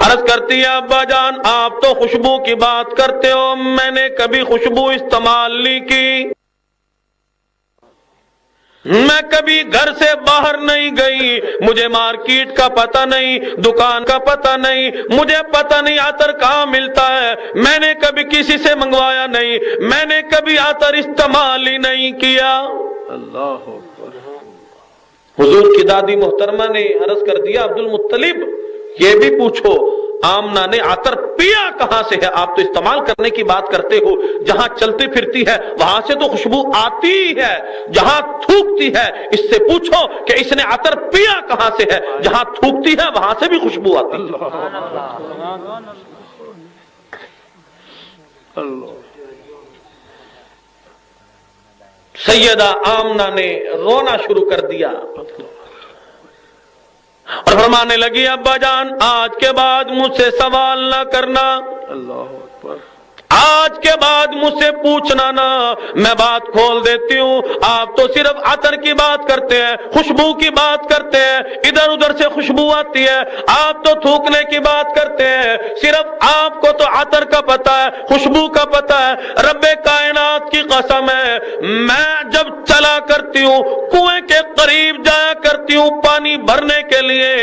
عرض کرتی ہے ابا جان آپ تو خوشبو کی بات کرتے ہو، میں نے کبھی خوشبو استعمال نہیں کی، میں کبھی گھر سے باہر نہیں گئی، مجھے مارکیٹ کا پتہ نہیں، دکان کا پتہ نہیں، مجھے پتہ نہیں عطر کہاں ملتا ہے، میں نے کبھی کسی سے منگوایا نہیں، میں نے کبھی عطر استعمال ہی نہیں کیا۔ اللہ حضور کی دادی محترمہ نے عرض کر دیا عبد المطلب یہ بھی پوچھو آمنہ نے عطر پیا کہاں سے ہے؟ آپ تو استعمال کرنے کی بات کرتے ہو، جہاں چلتی پھرتی ہے وہاں سے تو خوشبو آتی ہی ہے، جہاں تھوکتی ہے اس سے پوچھو کہ اس نے عطر پیا کہاں سے ہے، جہاں تھوکتی ہے وہاں سے بھی خوشبو آتی ہے۔ سیدہ آمنہ نے رونا شروع کر دیا اور فرمانے لگی ابا جان آج کے بعد مجھ سے سوال نہ کرنا، اللہ اکبر، آج کے بعد مجھ سے پوچھنا نہ، میں بات کھول دیتی ہوں، آپ تو صرف عطر کی بات کرتے ہیں، خوشبو کی بات کرتے ہیں، ادھر ادھر سے خوشبو آتی ہے، آپ تو تھوکنے کی بات کرتے ہیں، صرف آپ کو تو عطر کا پتہ ہے، خوشبو کا پتہ ہے، رب کائنات کی قسم ہے میں جب چلا کرتی ہوں کنویں کے قریب جایا کرتی ہوں پانی بھرنے کے لیے،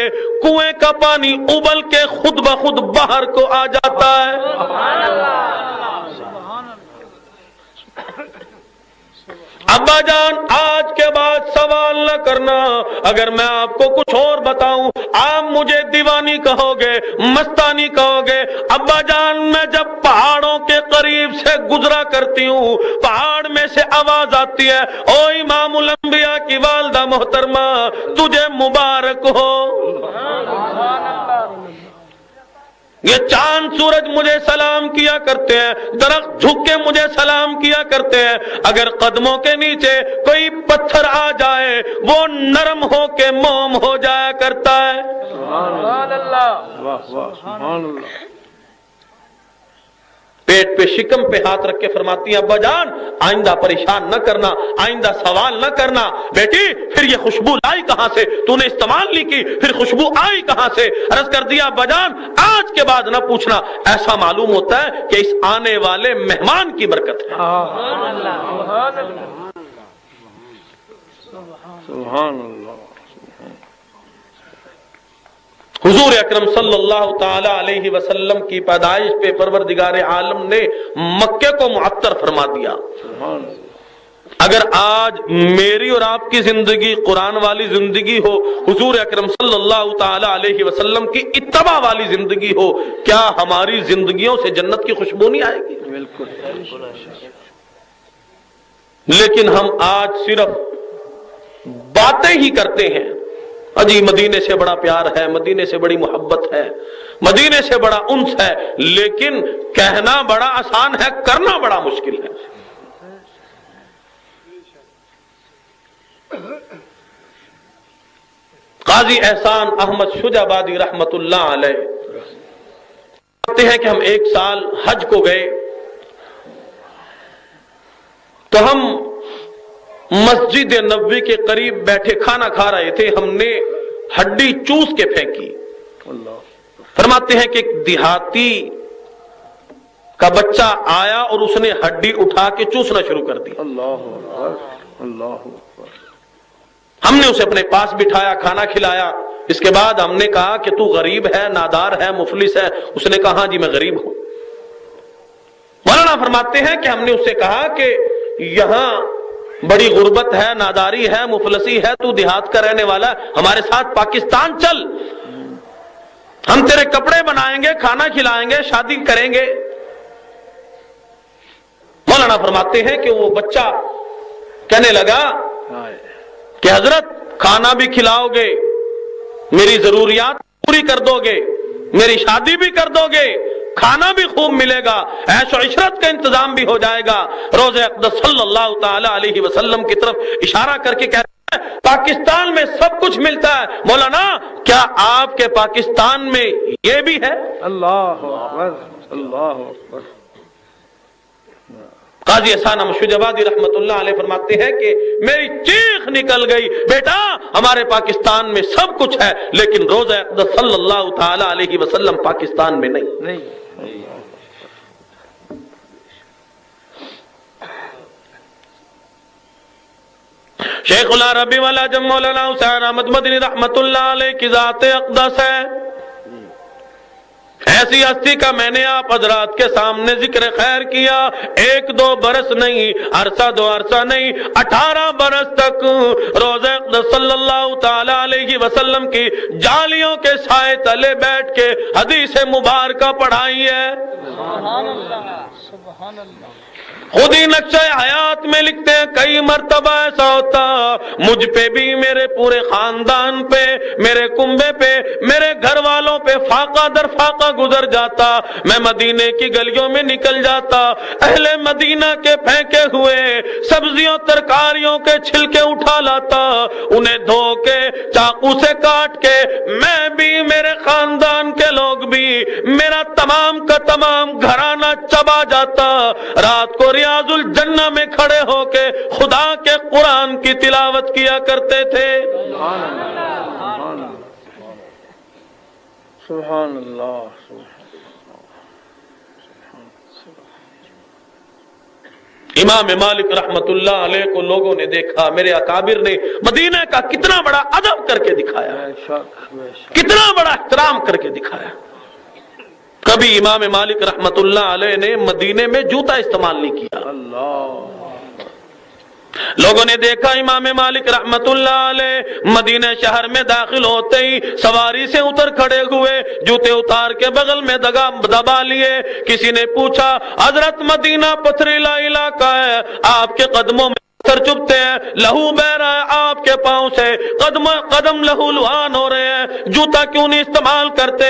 کنویں کا پانی ابل کے خود بخود باہر کو آ جاتا ہے۔ ابا جان آج کے بعد سوال نہ کرنا، اگر میں آپ کو کچھ اور بتاؤں آپ مجھے دیوانی کہو گے، مستانی کہو گے۔ ابا جان میں جب پہاڑوں کے قریب سے گزرا کرتی ہوں پہاڑ میں سے آواز آتی ہے او امام الانبیاء کی والدہ محترمہ تجھے مبارک ہو، یہ چاند سورج مجھے سلام کیا کرتے ہیں، درخت جھک کے مجھے سلام کیا کرتے ہیں، اگر قدموں کے نیچے کوئی پتھر آ جائے وہ نرم ہو کے موم ہو جایا کرتا ہے۔ سبحان اللہ، واہ واہ، سبحان اللہ۔ پیٹ پہ شکم پہ ہاتھ رکھ کے فرماتی ہیں ابا جان آئندہ پریشان نہ کرنا، آئندہ سوال نہ کرنا، بیٹی پھر یہ خوشبو لائی کہاں سے، تو نے استعمال نہیں کی پھر خوشبو آئی کہاں سے؟ عرض کر دیا ابا جان آج کے بعد نہ پوچھنا، ایسا معلوم ہوتا ہے کہ اس آنے والے مہمان کی برکت ہے۔ سبحان اللہ۔ حضور اکرم صلی اللہ تعالی علیہ وسلم کی پیدائش پہ پروردگار عالم نے مکے کو معطر فرما دیا۔ اگر آج میری اور آپ کی زندگی قرآن والی زندگی ہو، حضور اکرم صلی اللہ تعالی علیہ وسلم کی اتباع والی زندگی ہو، کیا ہماری زندگیوں سے جنت کی خوشبو نہیں آئے گی؟ بالکل۔ لیکن ہم آج صرف باتیں ہی کرتے ہیں، اجی مدینے سے بڑا پیار ہے، مدینے سے بڑی محبت ہے، مدینے سے بڑا انس ہے، لیکن کہنا بڑا آسان ہے، کرنا بڑا مشکل ہے۔ قاضی احسان احمد شجابادی رحمت اللہ علیہ کہتے ہیں کہ ہم ایک سال حج کو گئے تو ہم مسجد نبوی کے قریب بیٹھے کھانا کھا رہے تھے، ہم نے ہڈی چوس کے پھینکی۔ فرماتے ہیں کہ ایک دیہاتی کا بچہ آیا اور اس نے ہڈی اٹھا کے چوسنا شروع کر دی۔ ہم نے اسے اپنے پاس بٹھایا، کھانا کھلایا، اس کے بعد ہم نے کہا کہ تو غریب ہے، نادار ہے، مفلس ہے؟ اس نے کہا ہاں جی میں غریب ہوں۔ مولانا فرماتے ہیں کہ ہم نے اس سے کہا کہ یہاں بڑی غربت ہے، ناداری ہے، مفلسی ہے، تو دیہات کا رہنے والا ہے، ہمارے ساتھ پاکستان چل، ہم تیرے کپڑے بنائیں گے، کھانا کھلائیں گے، شادی کریں گے۔ مولانا فرماتے ہیں کہ وہ بچہ کہنے لگا کہ حضرت کھانا بھی کھلاؤ گے، میری ضروریات پوری کر دو گے، میری شادی بھی کر دو گے، کھانا بھی خوب ملے گا، عیش و عشرت کا انتظام بھی ہو جائے گا۔ روضہ اقدس صلی اللہ تعالی علیہ وسلم کی طرف اشارہ کر کے کہتے ہیں پاکستان میں سب کچھ ملتا ہے، مولانا کیا آپ کے پاکستان میں یہ بھی ہے؟ اللہ اکبر، اللہ اکبر۔ قاضی احسان مشوجابادی رحمت اللہ علیہ فرماتے ہیں کہ میری چیخ نکل گئی، بیٹا ہمارے پاکستان میں سب کچھ ہے لیکن روزہ اقدس صلی اللہ تعالی علیہ وسلم پاکستان میں نہیں۔ شیخ العربی والا جب مولانا حسین احمد مدنی رحمت اللہ علیہ کی ذات اقدس ہے، ایسی ہستی کا میں نے آپ حضرات کے سامنے ذکر خیر کیا، 1-2 برس نہیں، عرصہ 2 عرصہ نہیں، 18 برس تک روزہ اقدس صلی اللہ تعالی علیہ وسلم کی جالیوں کے سائے تلے بیٹھ کے حدیث مبارکہ پڑھائی ہے۔ سبحان اللہ، سبحان اللہ۔ خود ہی نقشہ حیات میں لکھتے ہیں کئی مرتبہ ایسا ہوتا مجھ پہ بھی، میرے پورے خاندان پہ، میرے کنبے پہ، میرے گھر والوں پہ فاقہ در فاقہ گزر جاتا، میں مدینے کی گلیوں میں نکل جاتا، اہل مدینہ کے پھینکے ہوئے سبزیوں ترکاریوں کے چھلکے اٹھا لاتا، انہیں دھو کے چاقو سے کاٹ کے میں بھی، میرے خاندان کے لوگ بھی، میرا تمام کا تمام گھرانہ چبا جاتا، رات کو ریاض الجنہ میں کھڑے ہو کے خدا کے قرآن کی تلاوت کیا کرتے تھے۔ سبحان اللہ۔ امام مالک رحمت اللہ علیہ کو لوگوں نے دیکھا، میرے اکابر نے مدینہ کا کتنا بڑا ادب کر کے دکھایا، کتنا بڑا احترام کر کے دکھایا۔ کبھی امام مالک رحمت اللہ علیہ نے مدینے میں جوتا استعمال نہیں کیا۔ لوگوں نے دیکھا امام مالک رحمت اللہ علیہ مدینہ شہر میں داخل ہوتے ہی سواری سے اتر کھڑے ہوئے، جوتے اتار کے بغل میں دبا لیے۔ کسی نے پوچھا حضرت مدینہ پتھریلا علاقہ ہے، آپ کے قدموں میں سر چبھتے ہیں، لہو بہ رہا ہے آپ کے پاؤں سے، قدم لہو لہان ہو رہے ہیں، جوتا کیوں نہیں استعمال کرتے؟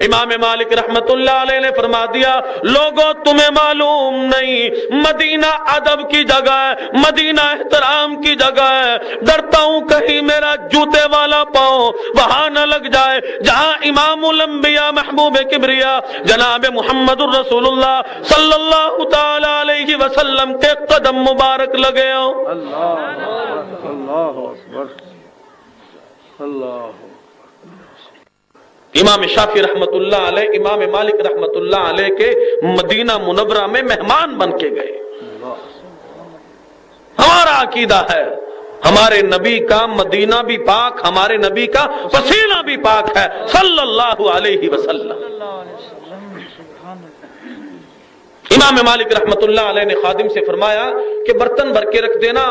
امام مالک رحمت اللہ علیہ نے فرما دیا لوگوں تمہیں معلوم نہیں، مدینہ ادب کی جگہ ہے، مدینہ احترام کی جگہ ہے، ڈرتا ہوں کہیں میرا جوتے والا پاؤں وہاں نہ لگ جائے جہاں امام الانبیاء محبوب کبریا جناب محمد الرسول اللہ صلی اللہ تعالی علیہ وسلم کے قدم مبارک لگے ہوں۔ اللہ اللہ اکبر، اللہ۔ امام شافعی رحمت اللہ علیہ امام مالک رحمت اللہ علیہ کے مدینہ منورہ میں مہمان بن کے گئے۔ ہمارا عقیدہ ہے ہمارے نبی کا مدینہ بھی پاک، ہمارے نبی کا پسینہ بھی پاک ہے صلی اللہ علیہ وسلم۔ امام مالک رحمت اللہ علیہ نے خادم سے فرمایا کہ برتن بھر کے رکھ دینا۔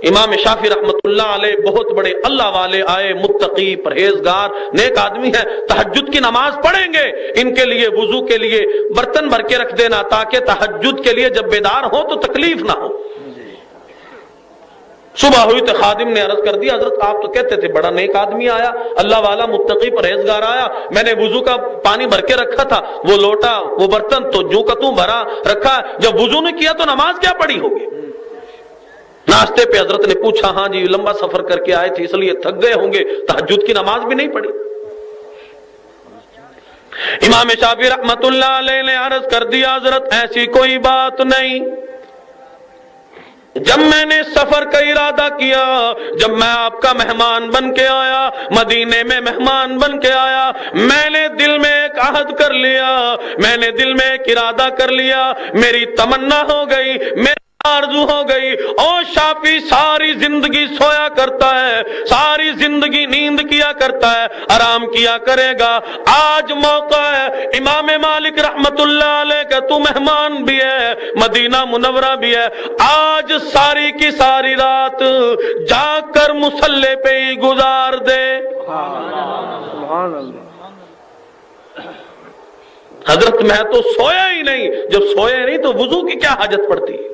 امام شافعی رحمت اللہ علیہ بہت بڑے اللہ والے آئے، متقی پرہیزگار نیک آدمی ہیں، تہجد کی نماز پڑھیں گے، ان کے لیے وضو کے لیے برتن بھر کے رکھ دینا تاکہ تہجد کے لیے جب بیدار ہو تو تکلیف نہ ہو۔ صبح ہوئی تو خادم نے عرض کر دیا حضرت آپ تو کہتے تھے بڑا نیک آدمی آیا، اللہ والا متقی پرہیزگار آیا، میں نے وضو کا پانی بھر کے رکھا تھا، وہ لوٹا وہ برتن تو جو کا توں بھرا رکھا، جب وضو نے کیا تو نماز کیا پڑھی ہوگی؟ ناشتے پہ حضرت نے پوچھا ہاں جی لمبا سفر کر کے آئے تھے اس لیے تھک گئے ہوں گے، تہجد کی نماز بھی نہیں پڑھی۔ امام شافعی رحمت اللہ علیہ نے عرض کر دیا حضرت ایسی کوئی بات نہیں، جب میں نے سفر کا ارادہ کیا، جب میں آپ کا مہمان بن کے آیا، مدینے میں مہمان بن کے آیا، میں نے دل میں ایک عہد کر لیا، میں نے دل میں ایک ارادہ کر لیا، میری تمنا ہو گئی، میری آرزو ہو گئی۔ اور شافعی ساری زندگی سویا کرتا ہے، ساری زندگی نیند کیا کرتا ہے، آرام کیا کرے گا، آج موقع ہے امام مالک رحمت اللہ علیہ کا تو مہمان بھی ہے، مدینہ منورہ بھی ہے، آج ساری کی ساری رات جاگ کر مصلی پہ ہی گزار دے۔ سبحان اللہ۔ حضرت میں تو سویا ہی نہیں، جب سویا نہیں تو وضو کی کیا حاجت پڑتی ہے؟